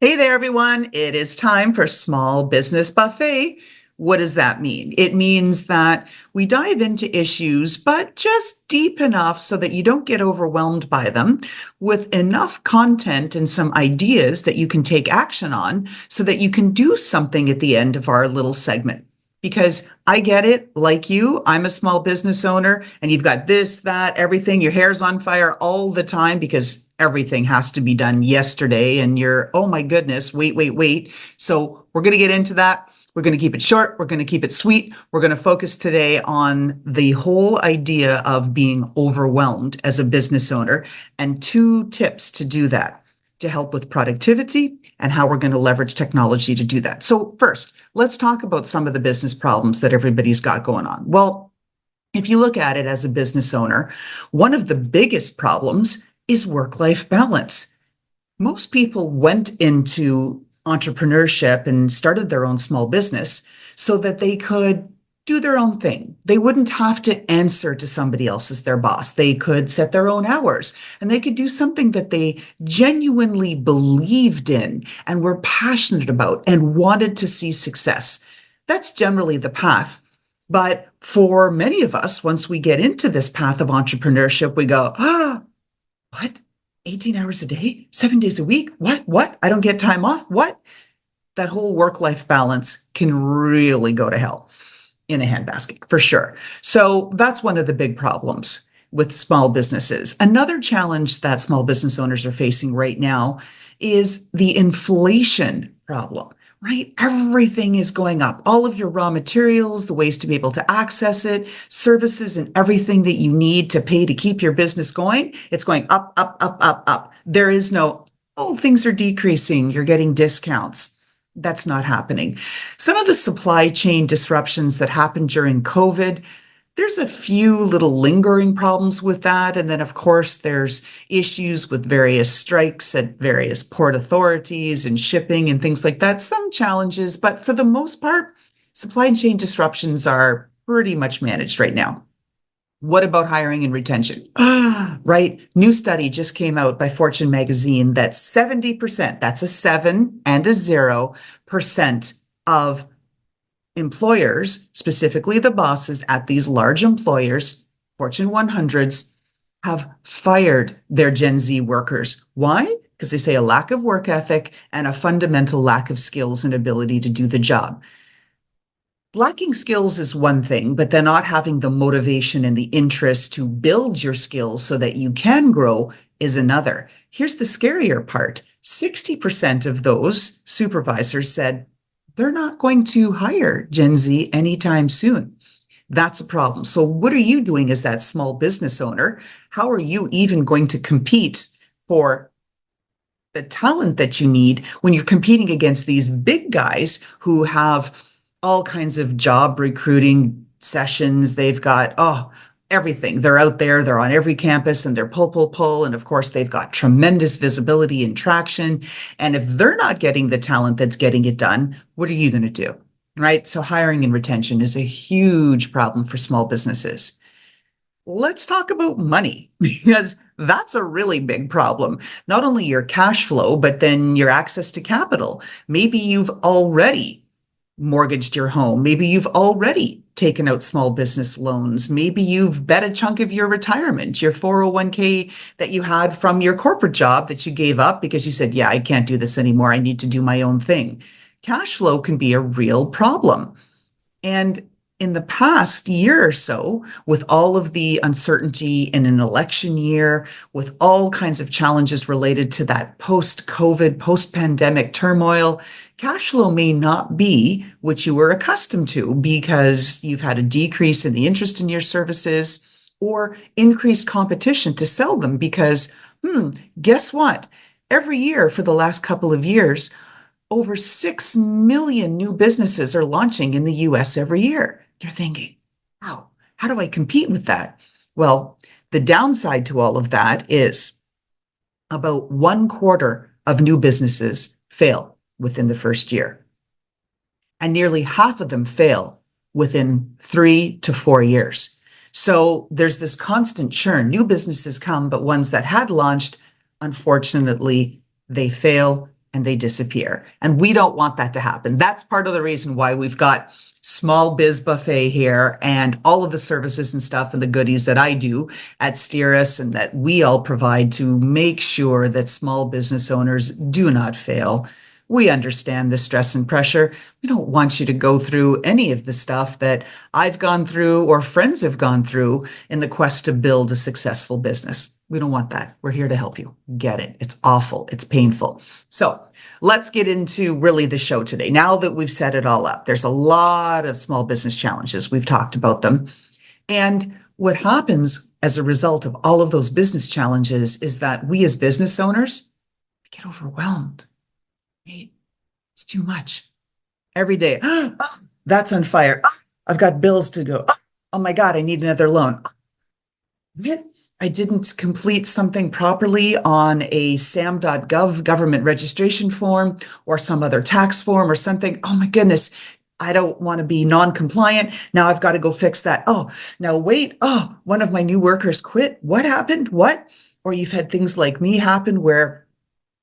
Hey there, everyone. It is time for Small Business Buffet. What does that mean? It means that we dive into issues, but just deep enough so that you don't get overwhelmed by them, with enough content and some ideas that you can take action on so that you can do something at the end of our little segment. Because I get it, like you, I'm a small business owner, and you've got this, that, everything, your hair's on fire all the time because everything has to be done yesterday. And you're, oh my goodness, wait. So we're going to get into that. We're going to keep it short. We're going to keep it sweet. We're going to focus today on the whole idea of being overwhelmed as a business owner and 2 tips to do that, to help with productivity and how we're going to leverage technology to do that. So first, let's talk about some of the business problems that everybody's got going on. Well, if you look at it as a business owner, one of the biggest problems is work-life balance. Most people went into entrepreneurship and started their own small business so that they could do their own thing. They wouldn't have to answer to somebody else as their boss. They could set their own hours and they could do something that they genuinely believed in and were passionate about and wanted to see success. That's generally the path. But for many of us, once we get into this path of entrepreneurship, we go, what? 18 hours a day, 7 days a week? What? I don't get time off? What? That whole work-life balance can really go to hell in a handbasket, for sure. So that's one of the big problems with small businesses. Another challenge that small business owners are facing right now is the inflation problem, right? Everything is going up. All of your raw materials, the ways to be able to access it, services, and everything that you need to pay to keep your business going, it's going up. There is no, oh, things are decreasing, you're getting discounts. That's not happening. Some of the supply chain disruptions that happened during COVID, there's a few little lingering problems with that. And then, of course, there's issues with various strikes at various port authorities and shipping and things like that. Some challenges, but for the most part, supply chain disruptions are pretty much managed right now. What about hiring and retention? Right. New study just came out by Fortune magazine that 70%, that's a 7 and a 0% of employers, specifically the bosses at these large employers, Fortune 100s, have fired their Gen Z workers. Why? Because they say a lack of work ethic and a fundamental lack of skills and ability to do the job. Lacking skills is one thing, but then not having the motivation and the interest to build your skills so that you can grow is another. Here's the scarier part. 60% of those supervisors said they're not going to hire Gen Z anytime soon. That's a problem. So what are you doing as that small business owner? How are you even going to compete for the talent that you need when you're competing against these big guys who have all kinds of job recruiting sessions? They've got, everything. They're out there, they're on every campus and they're pull. And of course, they've got tremendous visibility and traction. And if they're not getting the talent that's getting it done, what are you going to do? Right? So hiring and retention is a huge problem for small businesses. Let's talk about money, because that's a really big problem. Not only your cash flow, but then your access to capital. Maybe you've already mortgaged your home. Maybe you've already taken out small business loans. Maybe you've bet a chunk of your retirement, your 401k that you had from your corporate job that you gave up because you said, yeah, I can't do this anymore. I need to do my own thing. Cash flow can be a real problem. And in the past year or so, with all of the uncertainty in an election year, with all kinds of challenges related to that post-COVID, post-pandemic turmoil, cash flow may not be what you were accustomed to because you've had a decrease in the interest in your services or increased competition to sell them because, guess what? Every year for the last couple of years, over 6 million new businesses are launching in the US every year. You're thinking, wow, how do I compete with that? Well, the downside to all of that is about 1/4 of new businesses fail within the first year. And nearly half of them fail within 3 to 4 years. So there's this constant churn. New businesses come, but ones that had launched, unfortunately, they fail and they disappear. And we don't want that to happen. That's part of the reason why we've got Small Biz Buffet here and all of the services and stuff and the goodies that I do at Steeris and that we all provide to make sure that small business owners do not fail. We understand the stress and pressure. We don't want you to go through any of the stuff that I've gone through or friends have gone through in the quest to build a successful business. We don't want that. We're here to help you. Get it. It's awful. It's painful. So let's get into really the show today. Now that we've set it all up, there's a lot of small business challenges. We've talked about them. And what happens as a result of all of those business challenges is that we as business owners get overwhelmed. It's too much. Every day, that's on fire. I've got bills to go. Oh my God, I need another loan. I didn't complete something properly on a sam.gov government registration form or some other tax form or something. Oh my goodness, I don't want to be non-compliant. Now I've got to go fix that. Oh, now wait. Oh, one of my new workers quit. What happened? What? Or you've had things like me happen where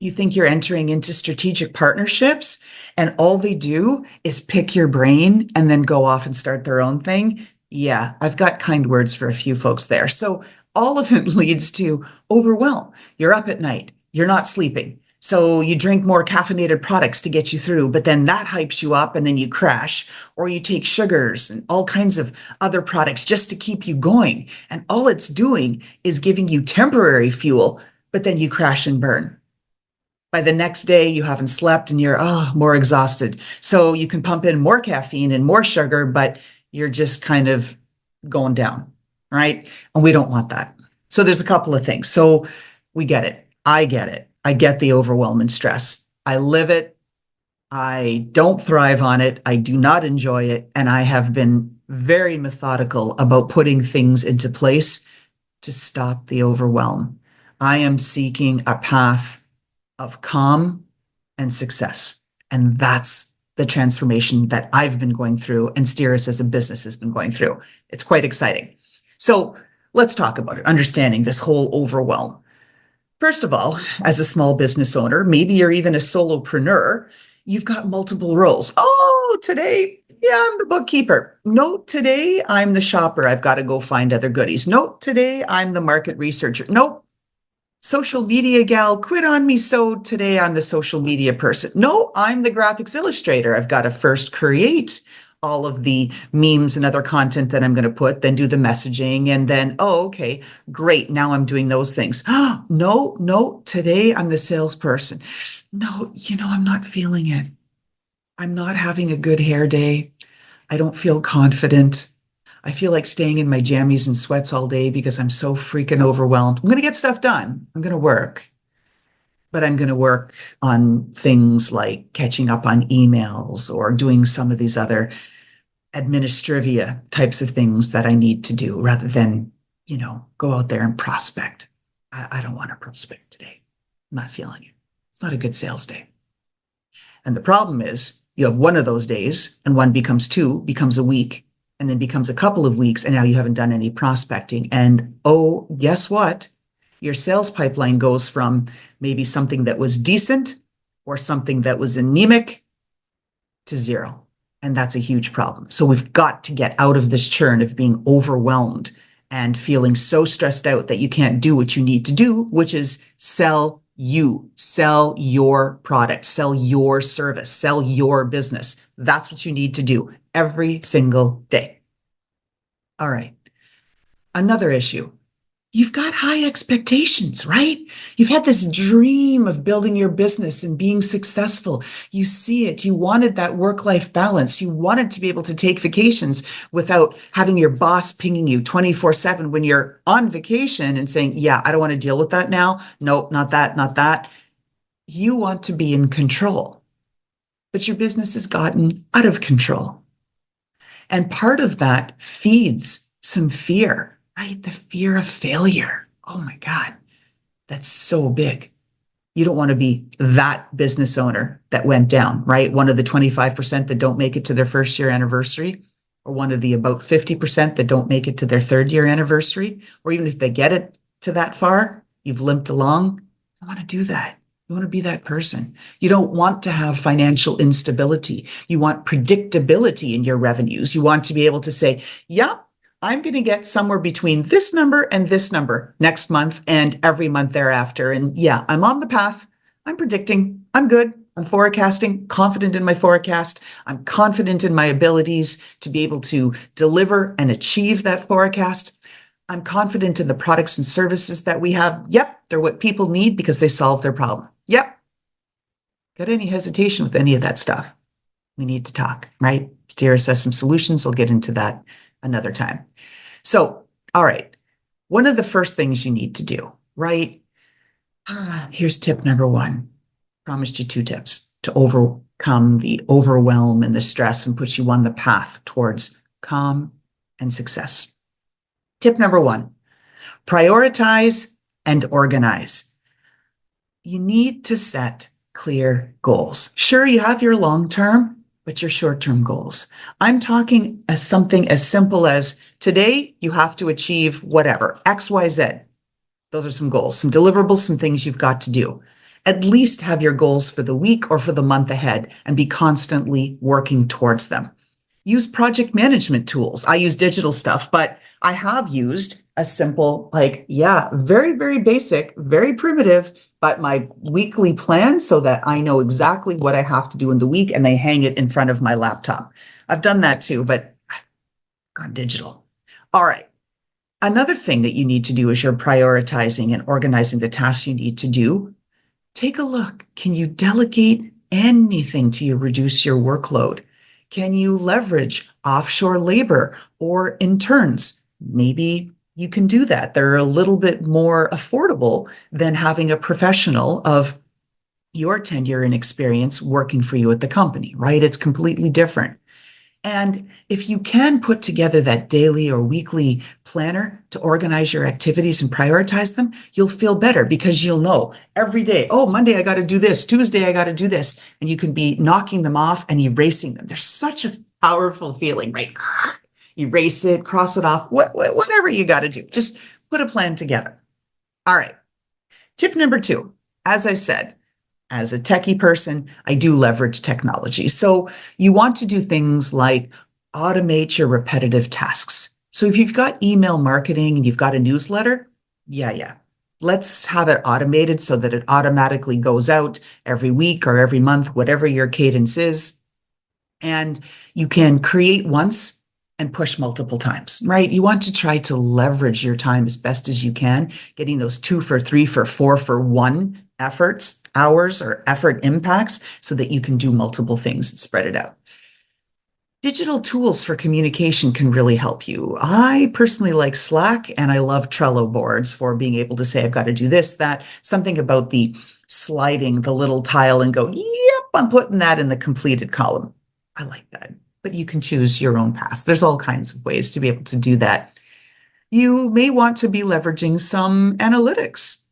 you think you're entering into strategic partnerships and all they do is pick your brain and then go off and start their own thing. Yeah, I've got kind words for a few folks there. So all of it leads to overwhelm. You're up at night. You're not sleeping. So you drink more caffeinated products to get you through, but then that hypes you up and then you crash, or you take sugars and all kinds of other products just to keep you going. And all it's doing is giving you temporary fuel, but then you crash and burn. By the next day, you haven't slept and you're more exhausted. So you can pump in more caffeine and more sugar, but you're just kind of going down, right? And we don't want that. So there's a couple of things. So we get it. I get it. I get the overwhelm and stress. I live it. I don't thrive on it. I do not enjoy it. And I have been very methodical about putting things into place to stop the overwhelm. I am seeking a path of calm and success. And that's the transformation that I've been going through and Steeris as a business has been going through. It's quite exciting. So let's talk about it, understanding this whole overwhelm. First of all, as a small business owner, maybe you're even a solopreneur, you've got multiple roles. Oh, today, yeah, I'm the bookkeeper. No, today I'm the shopper. I've got to go find other goodies. No, today I'm the market researcher. Nope. Social media gal, quit on me. So today I'm the social media person. No, I'm the graphics illustrator. I've got to first create all of the memes and other content that I'm going to put, then do the messaging. And then, oh, okay, great. Now I'm doing those things. No, today I'm the salesperson. No, I'm not feeling it. I'm not having a good hair day. I don't feel confident. I feel like staying in my jammies and sweats all day because I'm so freaking overwhelmed. I'm going to get stuff done. I'm going to work. But I'm going to work on things like catching up on emails or doing some of these other administrivia types of things that I need to do rather than, go out there and prospect. I don't want to prospect today. I'm not feeling it. It's not a good sales day. And the problem is you have one of those days and one becomes two, becomes a week, and then becomes a couple of weeks, and now you haven't done any prospecting. And oh, guess what? Your sales pipeline goes from maybe something that was decent or something that was anemic to zero. And that's a huge problem. So we've got to get out of this churn of being overwhelmed and feeling so stressed out that you can't do what you need to do, which is sell your product, sell your service, sell your business. That's what you need to do every single day. All right. Another issue. You've got high expectations, right? You've had this dream of building your business and being successful. You see it. You wanted that work-life balance. You wanted to be able to take vacations without having your boss pinging you 24/7 when you're on vacation and saying, yeah, I don't want to deal with that now. Nope, not that, not that. You want to be in control, but your business has gotten out of control. And part of that feeds some fear, right? The fear of failure. Oh my God, that's so big. You don't want to be that business owner that went down, right? One of the 25% that don't make it to their first year anniversary, or one of the about 50% that don't make it to their third year anniversary, or even if they get it to that far, you've limped along. I want to do that. You want to be that person. You don't want to have financial instability. You want predictability in your revenues. You want to be able to say, yeah, I'm going to get somewhere between this number and this number next month and every month thereafter. And yeah, I'm on the path. I'm predicting. I'm good. I'm forecasting, confident in my forecast. I'm confident in my abilities to be able to deliver and achieve that forecast. I'm confident in the products and services that we have. Yep, they're what people need because they solve their problem. Yep. Got any hesitation with any of that stuff? We need to talk, right? Steer assess some solutions. We'll get into that another time. So, all right. One of the first things you need to do, right? Here's tip number one. Promised you two tips to overcome the overwhelm and the stress and put you on the path towards calm and success. Tip number one, prioritize and organize. You need to set clear goals. Sure, you have your long-term, but your short-term goals. I'm talking as something as simple as today you have to achieve whatever, X, Y, Z. Those are some goals, some deliverables, some things you've got to do. At least have your goals for the week or for the month ahead and be constantly working towards them. Use project management tools. I use digital stuff, but I have used a simple, very, very basic, very primitive, but my weekly plan so that I know exactly what I have to do in the week and they hang it in front of my laptop. I've done that too, but I've gone digital. All right. Another thing that you need to do as you're prioritizing and organizing the tasks you need to do, take a look. Can you delegate anything to reduce your workload? Can you leverage offshore labor or interns? Maybe you can do that. They're a little bit more affordable than having a professional of your tenure and experience working for you at the company, right? It's completely different. And if you can put together that daily or weekly planner to organize your activities and prioritize them, you'll feel better because you'll know every day, oh, Monday I got to do this, Tuesday I got to do this. And you can be knocking them off and erasing them. There's such a powerful feeling, right? Erase it, cross it off, whatever you got to do. Just put a plan together. All right. Tip number two, as I said, as a techie person, I do leverage technology. So you want to do things like automate your repetitive tasks. So if you've got email marketing and you've got a newsletter, yeah. Let's have it automated so that it automatically goes out every week or every month, whatever your cadence is. And you can create once and push multiple times, right? You want to try to leverage your time as best as you can, getting those 2 for 3 for 4 for 1 efforts, hours, or effort impacts so that you can do multiple things and spread it out. Digital tools for communication can really help you. I personally like Slack and I love Trello boards for being able to say, I've got to do this, that, something about the sliding the little tile and go, yep, I'm putting that in the completed column. I like that. But you can choose your own path. There's all kinds of ways to be able to do that. You may want to be leveraging some analytics,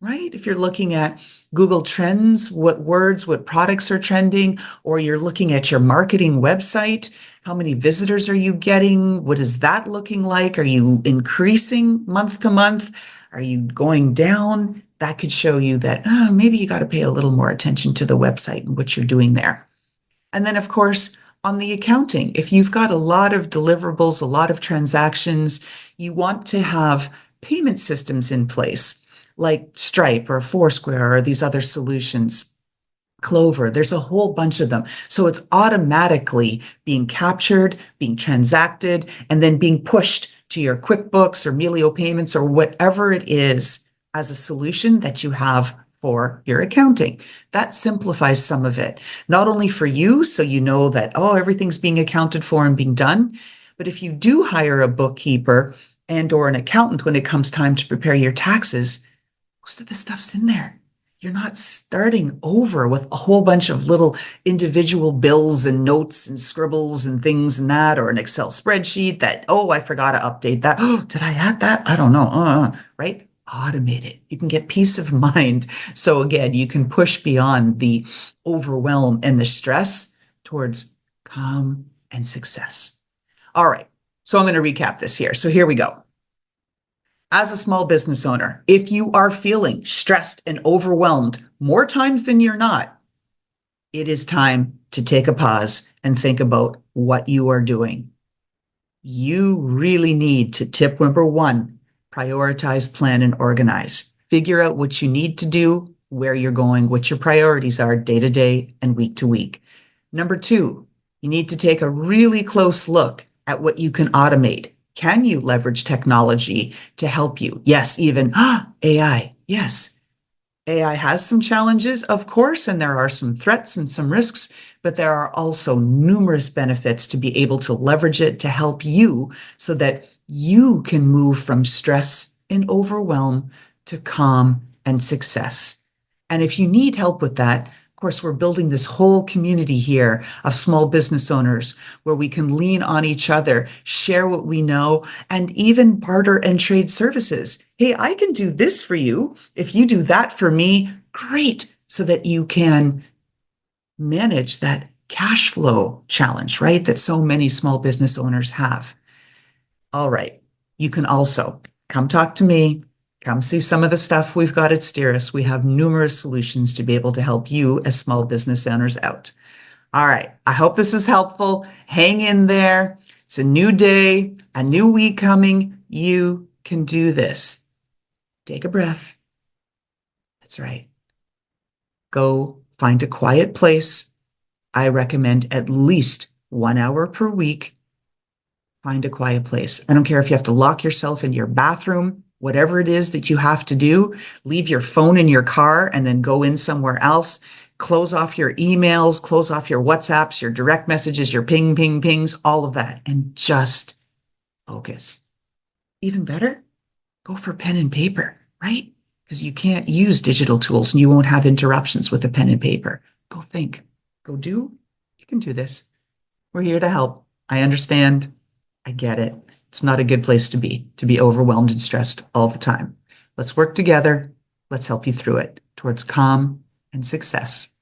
right? If you're looking at Google Trends, what words, what products are trending, or you're looking at your marketing website, how many visitors are you getting? What is that looking like? Are you increasing month to month? Are you going down? That could show you that maybe you got to pay a little more attention to the website and what you're doing there. And then, of course, on the accounting, if you've got a lot of deliverables, a lot of transactions, you want to have payment systems in place like Stripe or Foursquare or these other solutions. Clover, there's a whole bunch of them. So it's automatically being captured, being transacted, and then being pushed to your QuickBooks or Melio Payments or whatever it is as a solution that you have for your accounting. That simplifies some of it, not only for you, so you know that, oh, everything's being accounted for and being done, but if you do hire a bookkeeper and or an accountant when it comes time to prepare your taxes, most of the stuff's in there. You're not starting over with a whole bunch of little individual bills and notes and scribbles and things and that, or an Excel spreadsheet that, oh, I forgot to update that. Oh, did I add that? I don't know. Right? Automate it. You can get peace of mind. So again, you can push beyond the overwhelm and the stress towards calm and success. All right. So I'm going to recap this here. So here we go. As a small business owner, if you are feeling stressed and overwhelmed more times than you're not, it is time to take a pause and think about what you are doing. You really need to tip number one, prioritize, plan, and organize. Figure out what you need to do, where you're going, what your priorities are day to day and week to week. Number two, you need to take a really close look at what you can automate. Can you leverage technology to help you? Yes, even AI. Yes, AI has some challenges, of course, and there are some threats and some risks, but there are also numerous benefits to be able to leverage it to help you so that you can move from stress and overwhelm to calm and success. And if you need help with that, of course, we're building this whole community here of small business owners where we can lean on each other, share what we know, and even barter and trade services. Hey, I can do this for you. If you do that for me, great. So that you can manage that cash flow challenge, right? That so many small business owners have. All right. You can also come talk to me. Come see some of the stuff we've got at Steeris. We have numerous solutions to be able to help you as small business owners out. All right. I hope this is helpful. Hang in there. It's a new day, a new week coming. You can do this. Take a breath. That's right. Go find a quiet place. I recommend at least 1 hour per week. Find a quiet place. I don't care if you have to lock yourself in your bathroom, whatever it is that you have to do, leave your phone in your car and then go in somewhere else. Close off your emails, close off your WhatsApps, your direct messages, your pings, all of that, and just focus. Even better, go for pen and paper, right? Because you can't use digital tools and you won't have interruptions with a pen and paper. Go think, go do. You can do this. We're here to help. I understand. I get it. It's not a good place to be overwhelmed and stressed all the time. Let's work together. Let's help you through it towards calm and success.